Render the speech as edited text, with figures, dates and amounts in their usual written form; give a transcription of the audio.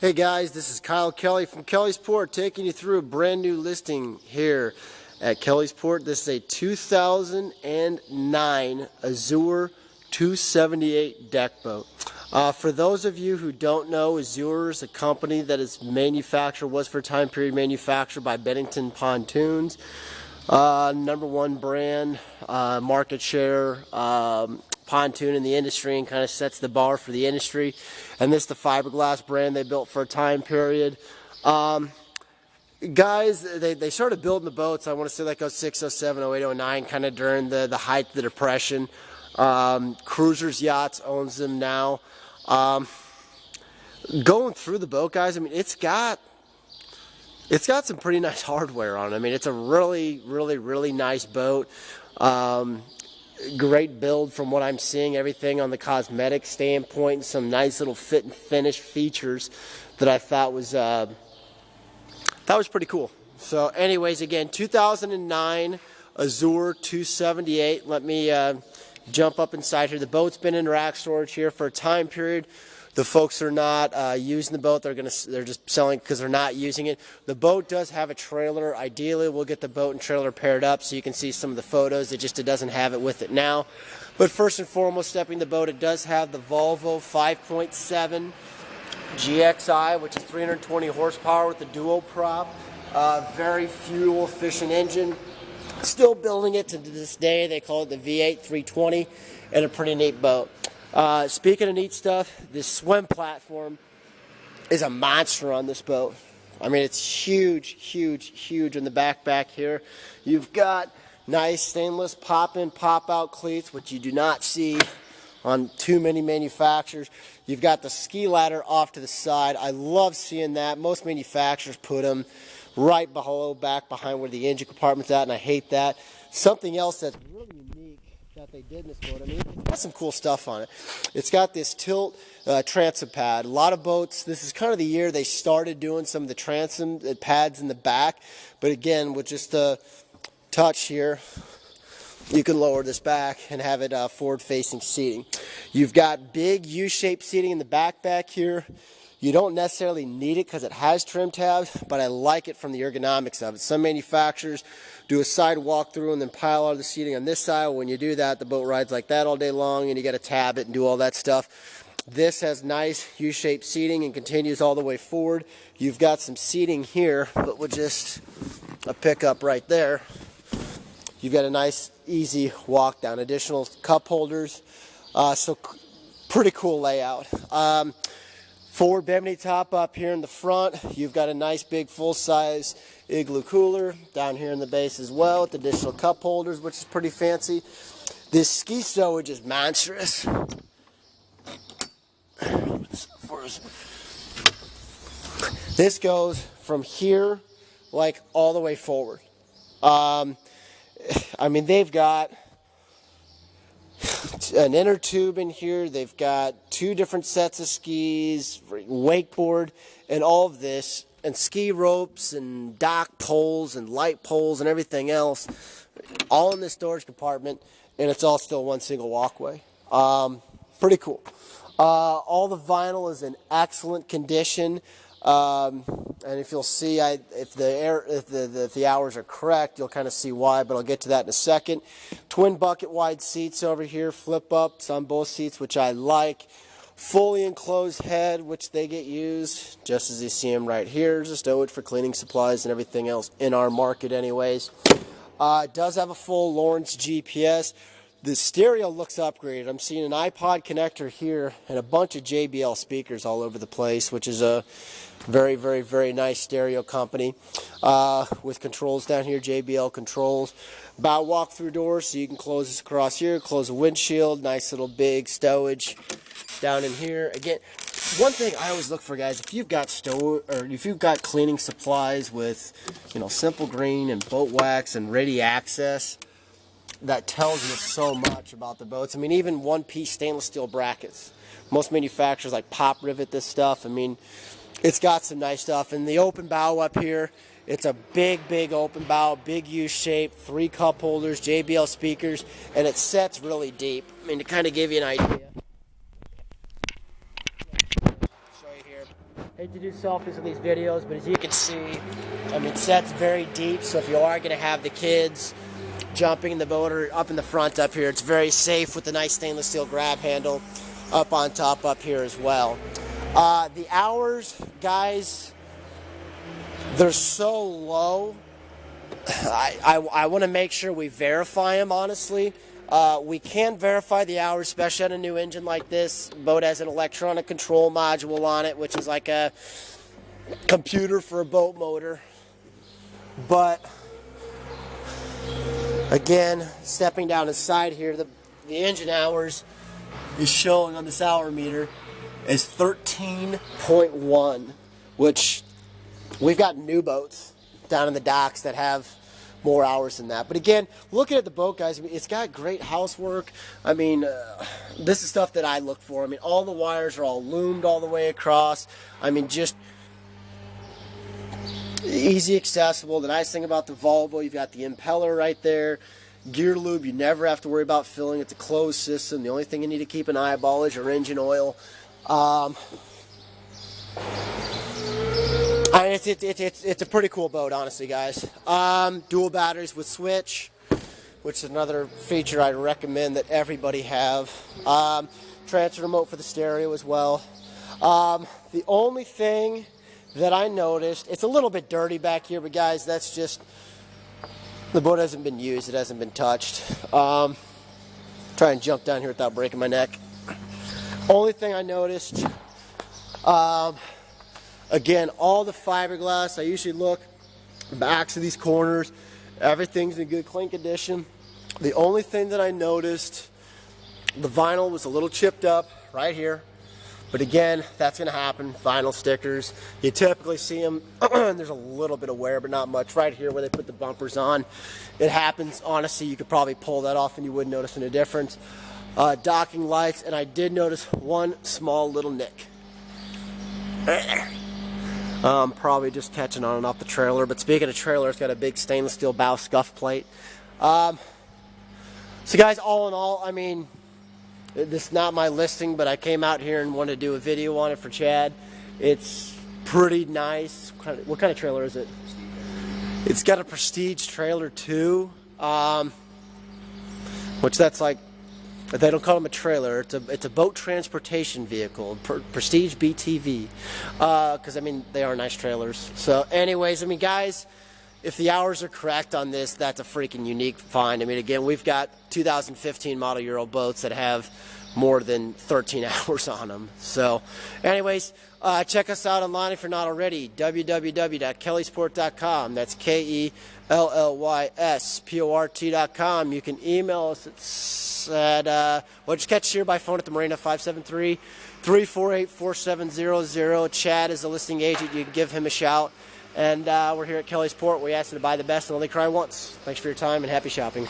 Hey guys, this is Kyle Kelly from Kelly's Port taking you through a brand new listing here at Kelly's Port. This is a 2009 Azure 278 deck boat. For those of you who don't know, Azure is a company that is was for a time period manufactured by Bennington Pontoons. #1 brand, market share, pontoon in the industry, and kind of sets the bar for the industry. And this is the fiberglass brand they built for a time period. Guys, they started building the boats, I want to say like 06, 07, 08, 09, kind of during the height of the Depression. Cruisers Yachts owns them now. Going through the boat, guys, I mean, it's got some pretty nice hardware on it. I mean, it's a really nice boat. Great build from what I'm seeing. Everything on the cosmetic standpoint, and some nice little fit and finish features that I thought was pretty cool. So anyways, again, 2009 Azure 278. Let me jump up inside here. The boat's been in rack storage here for a time period. The folks are not using the boat. They're just selling because they're not using it. The boat does have a trailer. Ideally, we'll get the boat and trailer paired up so you can see some of the photos. It doesn't have it with it now. But first and foremost, stepping the boat, it does have the Volvo 5.7 GXI, which is 320 horsepower with the dual prop. Very fuel efficient engine. Still building it to this day. They call it the V8 320, and a pretty neat boat. Speaking of neat stuff, this swim platform is a monster on this boat. I mean, it's huge in the back here. You've got nice stainless pop-in, pop-out cleats, which you do not see on too many manufacturers. You've got the ski ladder off to the side. I love seeing that. Most manufacturers put them right back behind where the engine compartment's at, and I hate that. Something else that's really unique that they did in this boat, I mean, it's got some cool stuff on it. It's got this tilt transom pad. A lot of boats, this is kind of the year they started doing some of the transom pads in the back, but again, with just a touch here, you can lower this back and have it forward-facing seating. You've got big U-shaped seating in the back here. You don't necessarily need it because it has trim tabs, but I like it from the ergonomics of it. Some manufacturers do a side walkthrough and then pile all the seating on this side. When you do that, the boat rides like that all day long, and you got to tab it and do all that stuff. This has nice U-shaped seating and continues all the way forward. You've got some seating here, but with just a pickup right there, you've got a nice, easy walk down. Additional cup holders, so pretty cool layout. Forward bimini top up here in the front. You've got a nice big full-size igloo cooler down here in the base as well with additional cup holders, which is pretty fancy. This ski stowage is monstrous. This goes from here like all the way forward. I mean, they've got an inner tube in here. They've got 2 different sets of skis, wakeboard, and all of this, and ski ropes and dock poles and light poles and everything else, all in this storage compartment, and it's all still one single walkway. Pretty cool. All the vinyl is in excellent condition. And if you'll see, if the hours are correct, you'll kind of see why, but I'll get to that in a second. Twin bucket wide seats over here, flip ups on both seats, which I like. Fully enclosed head, which they get used, just as you see them right here. There's a stowage for cleaning supplies and everything else in our market anyways. It does have a full Lawrence GPS. The stereo looks upgraded. I'm seeing an iPod connector here and a bunch of JBL speakers all over the place, which is a very nice stereo company with controls down here, JBL controls. Bow walk-through doors, so you can close this across here, close the windshield, nice little big stowage down in here. Again, one thing I always look for, guys, if you've got cleaning supplies with, Simple Green and boat wax and Ready Access, that tells you so much about the boats. I mean, even one-piece stainless steel brackets. Most manufacturers like pop rivet this stuff. I mean, it's got some nice stuff. And the open bow up here, it's a big open bow, big U-shape, 3 cup holders, JBL speakers, and it sets really deep. I mean, to kind of give you an idea. Show you here. Hate to do selfies in these videos, but as you can see, I mean, set's very deep, so if you are going to have the kids jumping in the boat or up in the front up here, it's very safe with the nice stainless steel grab handle up on top up here as well. The hours, guys, they're so low. I want to make sure we verify them, honestly. We can verify the hours, especially on a new engine like this. The boat has an electronic control module on it, which is like a computer for a boat motor. But again, stepping down the side here, the engine hours is showing on this hour meter is 13.1, which we've got new boats down in the docks that have more hours than that. But again, looking at the boat, guys, I mean, it's got great housework. I mean, this is stuff that I look for. I mean, all the wires are all loomed all the way across. I mean, just easy accessible. The nice thing about the Volvo, you've got the impeller right there. Gear lube, you never have to worry about filling. It's a closed system. The only thing you need to keep an eyeball is your engine oil. It's a pretty cool boat, honestly, guys. Dual batteries with switch, which is another feature I recommend that everybody have. Transfer remote for the stereo as well. The only thing that I noticed, it's a little bit dirty back here, but guys, that's just, the boat hasn't been used, it hasn't been touched. Try and jump down here without breaking my neck. Only thing I noticed, again, all the fiberglass, I usually look backs of these corners, everything's in good clean condition. The only thing that I noticed, the vinyl was a little chipped up right here. But again, that's going to happen. Vinyl stickers, you typically see them, there's a little bit of wear, but not much. Right here where they put the bumpers on, it happens. Honestly, you could probably pull that off and you wouldn't notice any difference. Docking lights, and I did notice one small little nick. Probably just catching on and off the trailer. But speaking of trailer, it's got a big stainless steel bow scuff plate. So guys, all in all, I mean, this is not my listing, but I came out here and wanted to do a video on it for Chad. It's pretty nice. What kind of trailer is it? It's got a Prestige trailer too, which that's like, they don't call them a trailer. It's a boat transportation vehicle, Prestige BTV, because I mean they are nice trailers. So anyways, I mean guys, if the hours are correct on this, that's a freaking unique find. I mean, again, we've got 2015 model Euro boats that have more than 13 hours on them. So anyways, check us out online if you're not already, www.kellysport.com. That's KELLYSPORT.com. You can email us at, well, just catch us here by phone at the Marina, 573-348-4700. Chad is the listing agent. You can give him a shout. And we're here at Kelly's Port. We ask you to buy the best and only cry once. Thanks for your time and happy shopping.